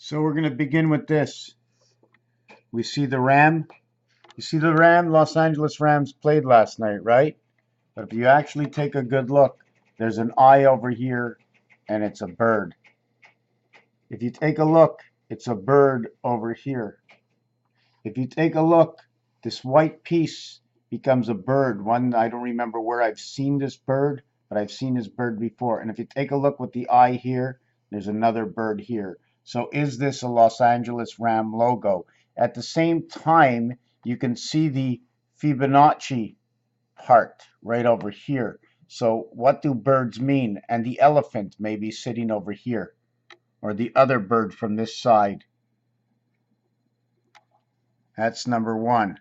So we're going to begin with this. We see the Ram. You see the Ram? Los Angeles Rams played last night, right? But if you actually take a good look, there's an eye over here, and it's a bird. If you take a look, it's a bird over here. If you take a look, this white piece becomes a bird. One, I don't remember where I've seen this bird, but I've seen this bird before. And if you take a look with the eye here, there's another bird here. So is this a Los Angeles Ram logo? At the same time, you can see the Fibonacci part right over here. So what do birds mean? And the elephant may be sitting over here, or the other bird from this side. That's number one.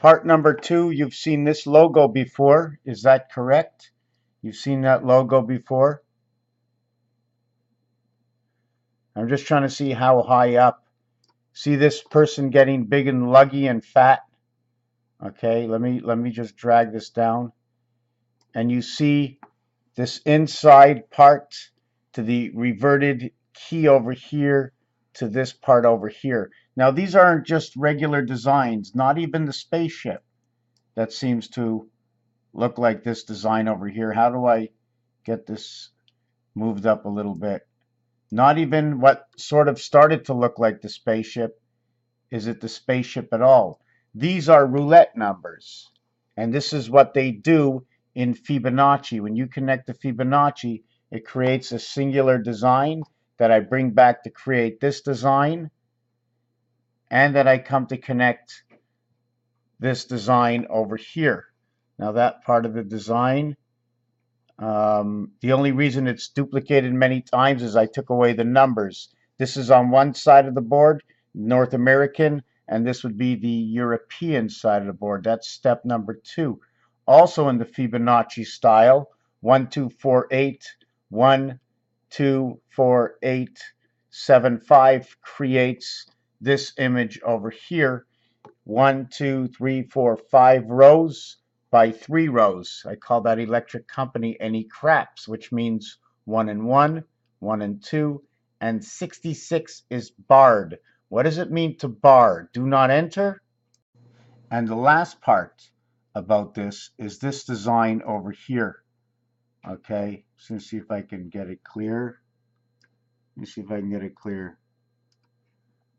Part number two, you've seen this logo before. Is that correct? You've seen that logo before? I'm just trying to see how high up. See this person getting big and luggy and fat? Okay, let me just drag this down. And you see this inside part to the reverted key over here to this part over here. Now these aren't just regular designs, not even the spaceship that seems to look like this design over here. How do I get this moved up a little bit? Not even what sort of started to look like the spaceship. Is it the spaceship at all? These are roulette numbers. And this is what they do in Fibonacci. When you connect the Fibonacci, it creates a singular design that I bring back to create this design, and that I come to connect this design over here. Now that part of the design, the only reason it's duplicated many times is I took away the numbers. This is on one side of the board, North American, and this would be the European side of the board. That's step number two. Also in the Fibonacci style, 1, 2, 4, 8, 1, 2, 4, 8, 7, 5 creates this image over here. 1, 2, 3, 4, 5 rows by 3 rows. I call that electric company any craps, which means 1 and 1, 1 and 2, and 66 is barred. What does it mean to bar? Do not enter? And the last part about this is this design over here. Okay, so let's see if I can get it clear. Let me see if I can get it clear.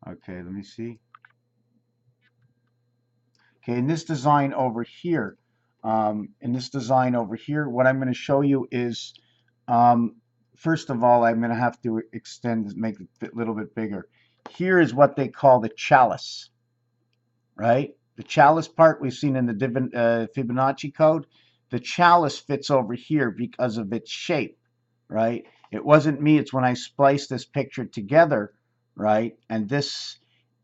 Okay, let me see. Okay, in this design over here, what I'm going to show you is, first of all, I'm going to have to extend, make it a little bit bigger. Here is what they call the chalice, right? The chalice part we've seen in the Fibonacci code. The chalice fits over here because of its shape, right? It wasn't me, it's when I spliced this picture together, right? And this,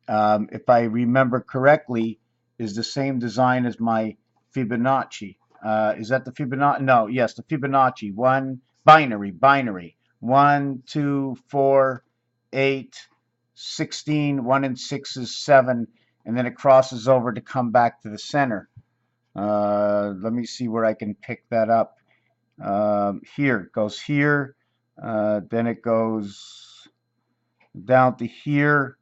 if I remember correctly, is the same design as my Fibonacci. Is that the Fibonacci? No, yes, the Fibonacci. Binary. 1, 2, 4, 8, 16. 1 and 6 is 7. And then it crosses over to come back to the center. Let me see where I can pick that up. Here, it goes here. Then it goes down to here.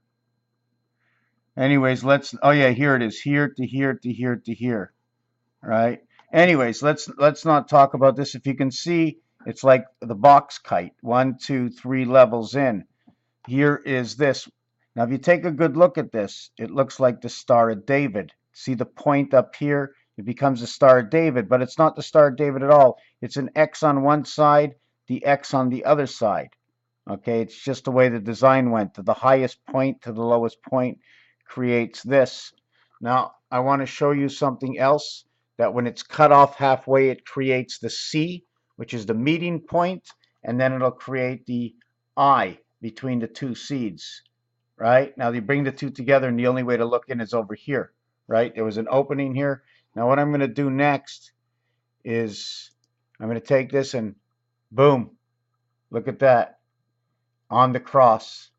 Anyways, oh yeah, here it is. Here to here to here to here. Right? Anyways, let's not talk about this. If you can see, it's like the box kite. 1, 2, 3 levels in. Here is this. Now, if you take a good look at this, it looks like the Star of David. See the point up here? It becomes the Star of David, but it's not the Star of David at all. It's an X on one side, the X on the other side. Okay, it's just the way the design went. To the highest point to the lowest point creates this. Now, I want to show you something else, that when it's cut off halfway, it creates the C, which is the meeting point, and then it'll create the I between the two seeds, right? Now, you bring the two together, and the only way to look in is over here, right? There was an opening here. Now, what I'm going to do next is I'm going to take this and boom, look at that, on the cross,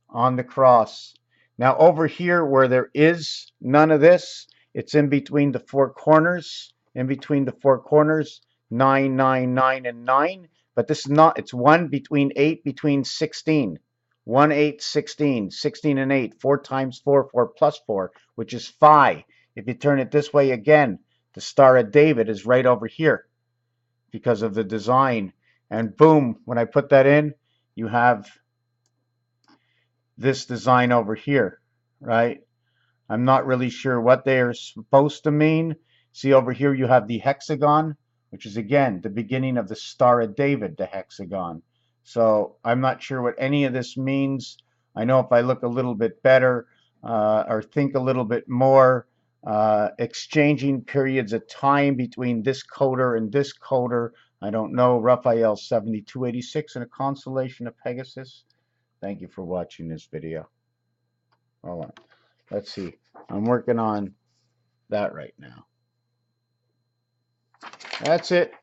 on the cross. Now, over here where there is none of this, it's in between the four corners, 9, 9, 9, and 9. But this is not, it's 1 between 8, between 16. 1, 8, 16. 16 and 8. 4 times 4, 4 plus 4, which is phi. If you turn it this way again, the Star of David is right over here because of the design. And boom, when I put that in, you have this design over here, right? I'm not really sure what they are supposed to mean. See over here you have the hexagon, which is again the beginning of the Star of David, the hexagon. So I'm not sure what any of this means. I know if I look a little bit better or think a little bit more, exchanging periods of time between this coder and this coder. I don't know. Raphael 7286 in a constellation of Pegasus. Thank you for watching this video. Hold on. Let's see. I'm working on that right now. That's it.